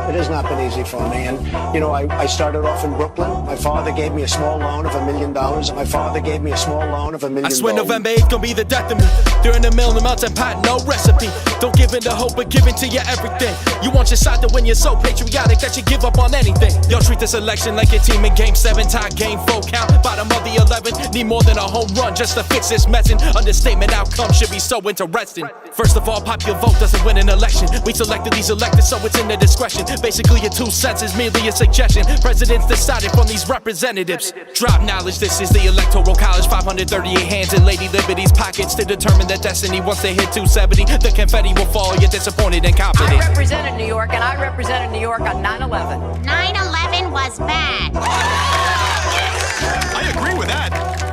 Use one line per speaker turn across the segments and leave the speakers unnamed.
It has not been easy for me. And, you know, I started off in Brooklyn. My father gave me a small loan of $1 million. My father gave me a small loan of $1 million.
I swear November 8th gonna be the death of me. During the mill in the mountain pot, no recipe. Don't give in to hope, but give in to your everything. You want your side to win, you're so patriotic that you give up on anything. Yo, treat this election like your team in game 7. Tie game 4 count, bottom of the 11. Need more than a home run just to fix this messing. Understatement outcome should be so interesting. First of all, popular vote doesn't win an election. We selected these elected, so it's in their discretion. Basically, your 2 cents is merely a suggestion. Presidents decided from these representatives. Drop knowledge, this is the Electoral College. 538 hands in Lady Liberty's pockets to determine their destiny. Once they hit 270, the confetti will fall. You're disappointed and confident.
I represented New York, and I represented New York on 9/11.
9/11 was bad.
I agree with that.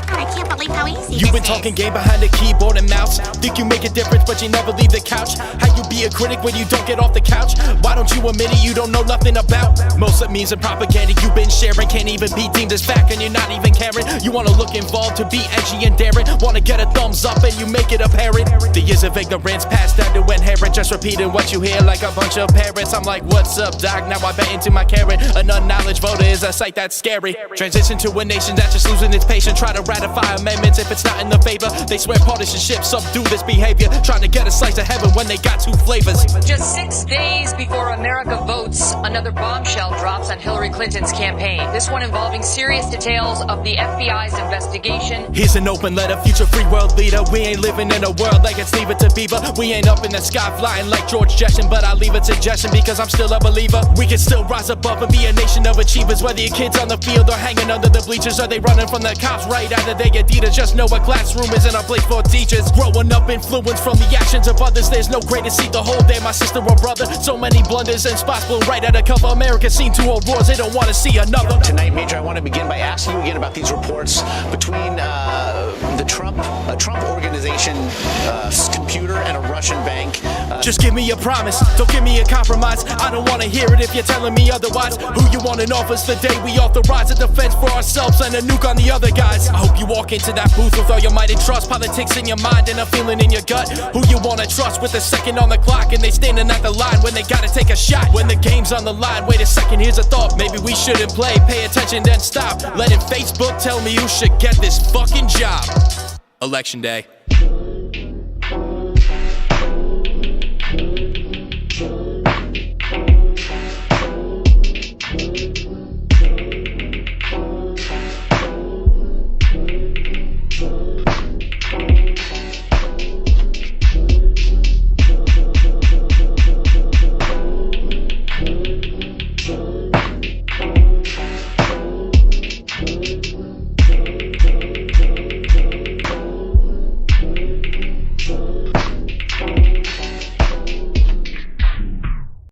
I can't believe how easy
You've been
this
talking
is.
game behind the keyboard and mouse. Think you make a difference, but you never leave the couch. How you be a critic when you don't get off the couch? Why don't you admit it you don't know nothing about? Most of memes and propaganda you've been sharing can't even be deemed as fact, and you're not even caring. You wanna look involved to be edgy and daring. Wanna get a thumbs up and you make it apparent. The years of ignorance passed down to inherit. Just repeating what you hear like a bunch of parents. I'm like, what's up, doc? Now I bet into my carrot. An unknowledge voter is a sight that's scary. Transition to a nation that's just losing its patience. Try to ratify amendments if it's not in the favor. They swear partisanship, subdue this behavior. Trying to get a slice of heaven when they got 2 flavors.
Just 6 days before America votes, another bombshell drops on Hillary Clinton's campaign. This one involving serious details of the FBI's investigation.
Here's an open letter, future free world leader. We ain't living in a world like it's Leave It to Beaver. We ain't up in the sky flying like George Jetson, but I leave a suggestion because I'm still a believer. We can still rise above and be a nation of achievers. Whether your kids on the field or hanging under the bleachers, or they running from the cops right out of their Adidas. Just know a classroom isn't a place for teachers. Growing up influenced from the actions of others. There's no greater seat to hold there, my sister or brother. So many blunders and spots blown right out of cover. America's seen 2 old wars, they don't want to see another.
Tonight, Major, I want to begin by asking you again about these reports between the Trump organization computer and a Russian bank.
Just give me a promise, don't give me a compromise. I don't want to hear it if you're telling me otherwise. Who you want in office the day we authorize a defense for ourselves and a nuke on the other guys? I hope you walk into that booth with all your might and trust. Politics in your mind and a feeling in your gut. Who you want to trust with a second on the clock, and they standing at the line when they gotta take a shot. When the game's on the line, wait a second, here's a thought. Maybe we shouldn't play, pay attention then stop. Letting Facebook tell me who should get this fucking job. Election day.